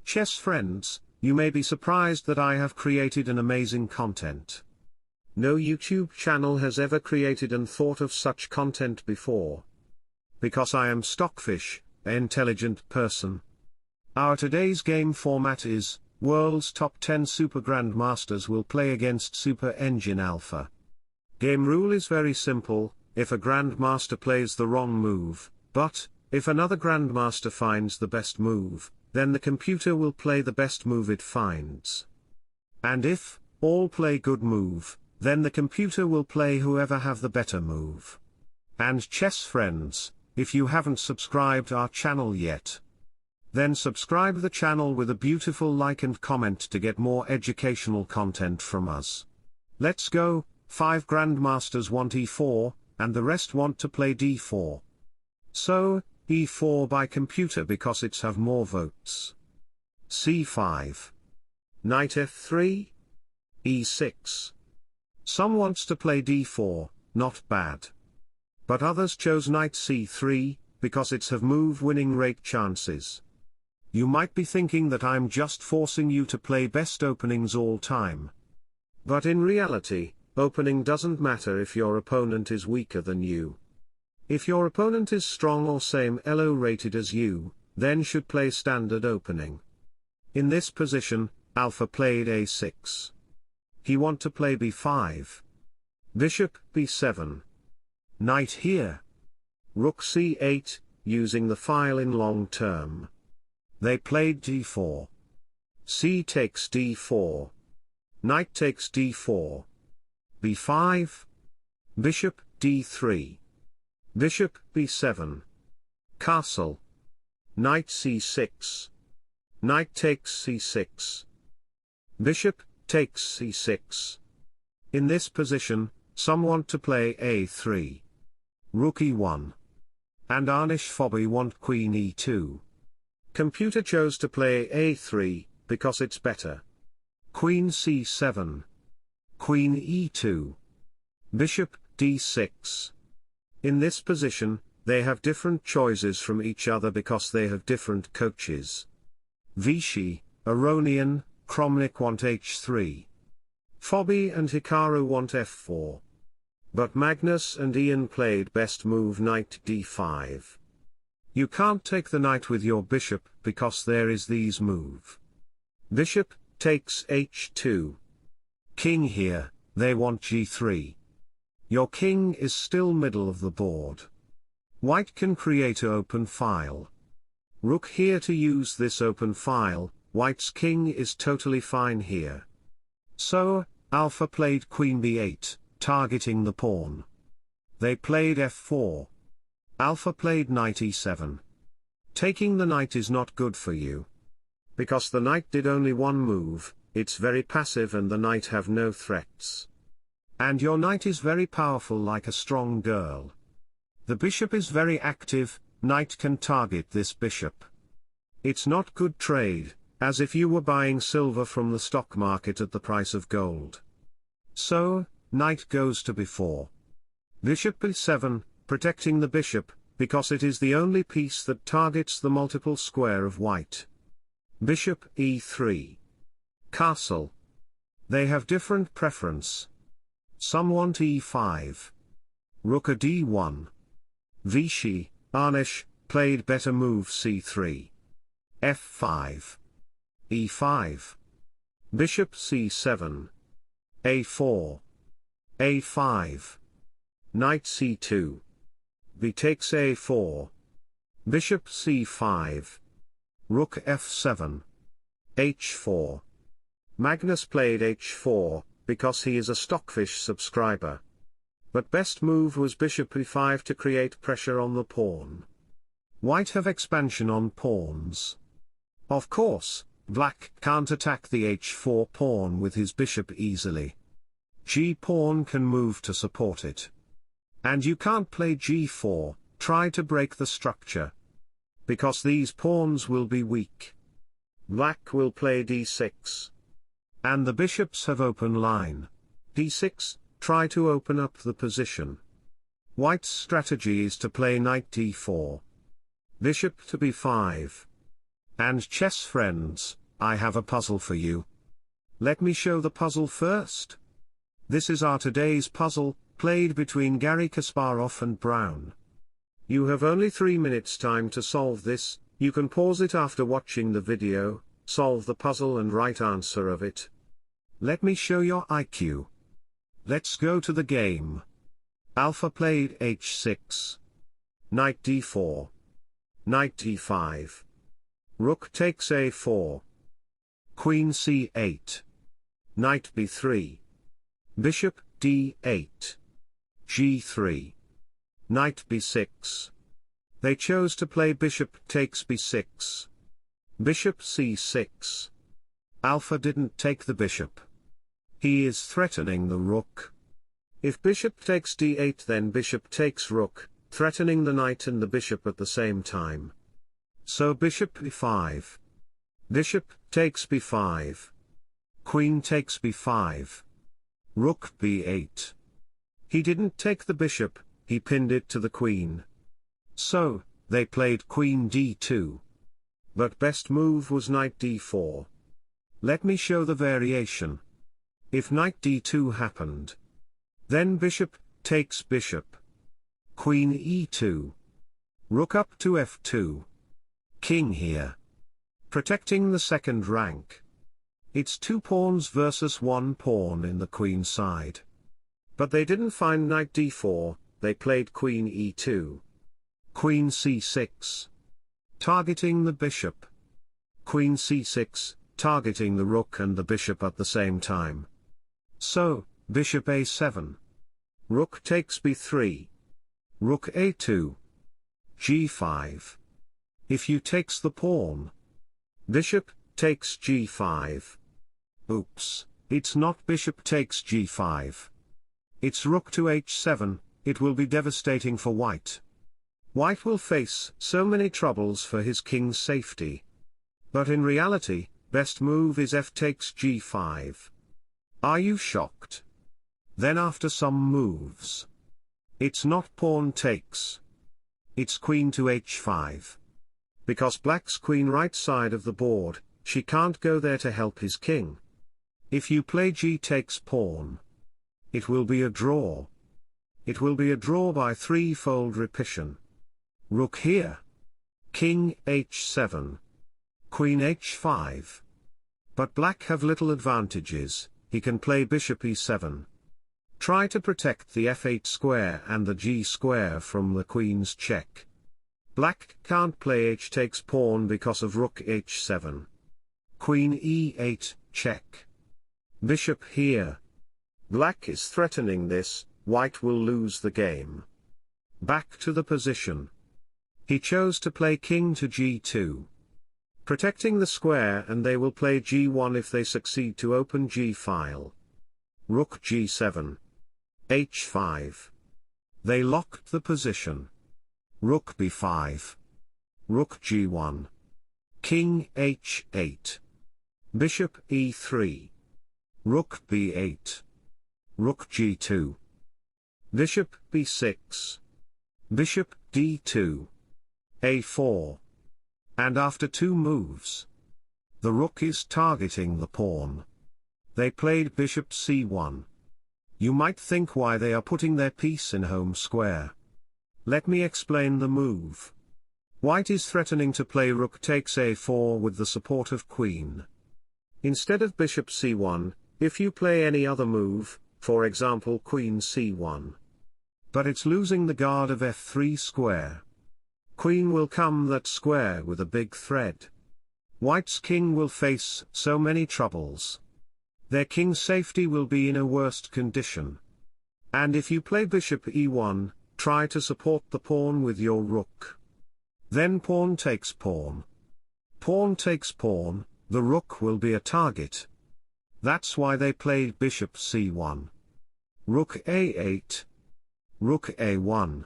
Chess friends, you may be surprised that I have created an amazing content. No YouTube channel has ever created and thought of such content before. Because I am Stockfish, an intelligent person. Our today's game format is, world's top 10 Super Grandmasters will play against Super Engine Alpha. Game rule is very simple: if a Grandmaster plays the wrong move, but, if another Grandmaster finds the best move, then the computer will play the best move it finds. And if all play good move, then the computer will play whoever have the better move. And chess friends, if you haven't subscribed our channel yet, then subscribe the channel with a beautiful like and comment to get more educational content from us. Let's go. 5 Grandmasters want e4, and the rest want to play d4. So, e4 by computer because it's have more votes. c5. Knight f3. e6. Some wants to play d4, not bad. But others chose knight c3, because it's have move winning rate chances. You might be thinking that I'm just forcing you to play best openings all time. But in reality, opening doesn't matter if your opponent is weaker than you. If your opponent is strong or same elo rated as you, then should play standard opening. In this position, Alpha played a6. He want to play b5. Bishop b7. Knight here. Rook c8, using the file in long term. They played d4. C takes d4. Knight takes d4. b5. Bishop d3. Bishop b7. Castle. Knight c6. Knight takes c6. Bishop takes c6. In this position, some want to play a3. Rook e1. And Anish Fabi want queen e2. Computer chose to play a3, because it's better. Queen c7. Queen e2. Bishop d6. In this position, they have different choices from each other because they have different coaches. Vishy, Aronian, Kramnik want h3. Fabi and Hikaru want f4. But Magnus and Ian played best move knight d5. You can't take the knight with your bishop because there is these move. Bishop takes h2. King here, they want g3. Your king is still middle of the board. White can create an open file. Rook here to use this open file. White's king is totally fine here. So, Alpha played queen b8, targeting the pawn. They played f4. Alpha played knight e7. Taking the knight is not good for you. Because the knight did only one move, it's very passive and the knight have no threats. And your knight is very powerful like a strong girl. The bishop is very active, knight can target this bishop. It's not good trade, as if you were buying silver from the stock market at the price of gold. So, knight goes to b4. Bishop b7, protecting the bishop, because it is the only piece that targets the multiple square of white. Bishop e3. Castle. They have different preference. Some want e5. Rook a d1. Vishy, Anish, played better move c3. f5. e5. Bishop c7. a4. a5. Knight c2. B takes a4. Bishop c5. Rook f7. h4. Magnus played h4, because he is a Stockfish subscriber. But best move was bishop e5 to create pressure on the pawn. White have expansion on pawns. Of course, black can't attack the h4 pawn with his bishop easily. G-pawn can move to support it. And you can't play g4, try to break the structure. Because these pawns will be weak. Black will play d6. And the bishops have open line. d6, try to open up the position. White's strategy is to play knight d4. Bishop to b5. And chess friends, I have a puzzle for you. Let me show the puzzle first. This is our today's puzzle, played between Garry Kasparov and Brown. You have only 3 minutes time to solve this. You can pause it after watching the video, solve the puzzle and right answer of it. Let me show your IQ. Let's go to the game. Alpha played h6. Knight d4. Knight d5. Rook takes a4. Queen c8. Knight b3. Bishop d8. g3. Knight b6. They chose to play bishop takes b6. Bishop c6. Alpha didn't take the bishop. He is threatening the rook. If bishop takes d8, then bishop takes rook, threatening the knight and the bishop at the same time. So bishop b5. Bishop takes b5. Queen takes b5. Rook b8. He didn't take the bishop, he pinned it to the queen. So, they played queen d2. But best move was knight d4. Let me show the variation. If knight d2 happened, then bishop takes bishop. Queen e2. Rook up to f2. King here. Protecting the second rank. It's 2 pawns versus 1 pawn in the queen side. But they didn't find knight d4, they played queen e2. Queen c6. Targeting the bishop. Queen c6, targeting the rook and the bishop at the same time. So, bishop a7. Rook takes b3. Rook a2. g5. If you takes the pawn. Bishop takes g5. Oops, it's not bishop takes g5. It's rook to h7, it will be devastating for white. White will face so many troubles for his king's safety. But in reality, best move is f takes g5. Are you shocked? Then after some moves. It's not pawn takes. It's queen to h5. Because black's queen right side of the board, she can't go there to help his king. If you play g takes pawn, it will be a draw. It will be a draw by 3-fold repetition. Rook here. King h7. Queen h5. But black have little advantages, he can play bishop e7. Try to protect the f8 square and the g square from the queen's check. Black can't play h takes pawn because of rook h7. Queen e8, check. Bishop here. Black is threatening this, white will lose the game. Back to the position. He chose to play king to g2. Protecting the square, and they will play g1 if they succeed to open g-file. Rook g7. h5. They locked the position. Rook b5. Rook g1. King h8. Bishop e3. Rook b8. Rook g2. Bishop b6. Bishop d2. a4. And after 2 moves, the rook is targeting the pawn. They played bishop c1. You might think why they are putting their piece in home square. Let me explain the move. White is threatening to play rook takes a4 with the support of queen. Instead of bishop c1, if you play any other move, for example queen c1. But it's losing the guard of f3 square. Queen will come that square with a big threat. White's king will face so many troubles. Their king's safety will be in a worst condition. And if you play bishop e1, try to support the pawn with your rook. Then pawn takes pawn. Pawn takes pawn, the rook will be a target. That's why they played bishop c1. Rook a8. Rook a1.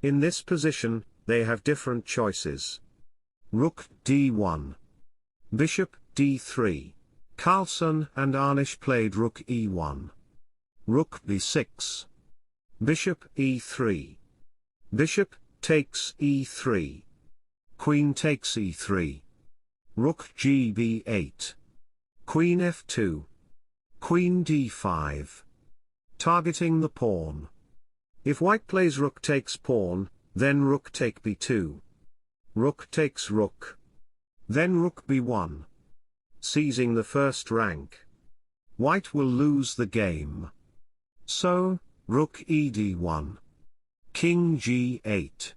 In this position, they have different choices. Rook d1. Bishop d3. Carlson and Anish played rook e1. Rook b6. Bishop e3. Bishop takes e3. Queen takes e3. Rook Gb8. Queen f2. Queen d5. Targeting the pawn. If white plays rook takes pawn, then rook take b2. Rook takes rook. Then rook b1. Seizing the first rank. White will lose the game. So, rook ed1. King g8.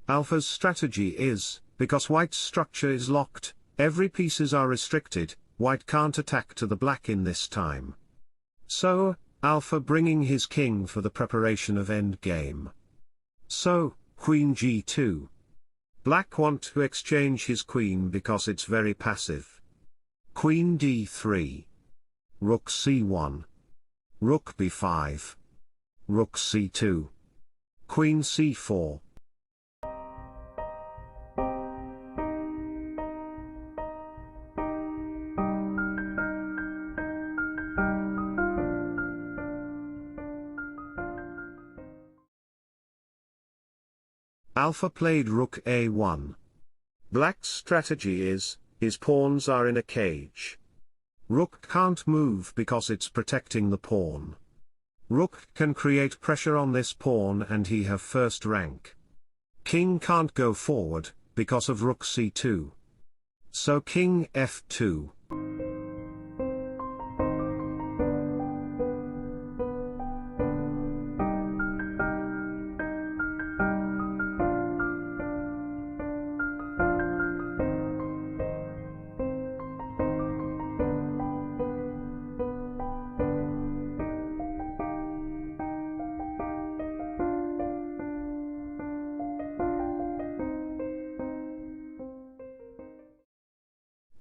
Alpha's strategy is, because white's structure is locked, every pieces are restricted, white can't attack to the black in this time. So, Alpha bringing his king for the preparation of endgame. So, queen g2. Black want to exchange his queen because it's very passive. Queen d3. Rook c1. Rook b5. Rook c2. Queen c4. Alpha played rook a1. Black's strategy is, his pawns are in a cage. Rook can't move because it's protecting the pawn. Rook can create pressure on this pawn and he have first rank. King can't go forward, because of rook c2. So king f2.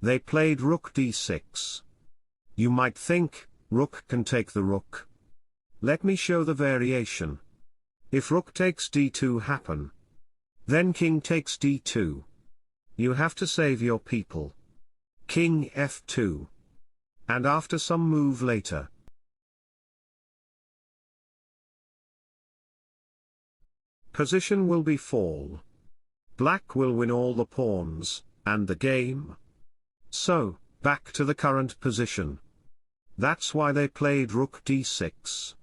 They played rook d6. You might think, rook can take the rook. Let me show the variation. If rook takes d2 happen, then king takes d2. You have to save your people. King f2. And after some move later. Position will be fall. Black will win all the pawns, and the game. So, back to the current position. That's why they played rook d6.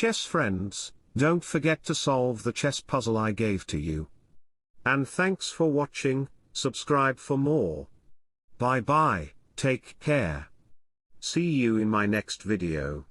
Chess friends, don't forget to solve the chess puzzle I gave to you. And thanks for watching, subscribe for more. Bye bye, take care. See you in my next video.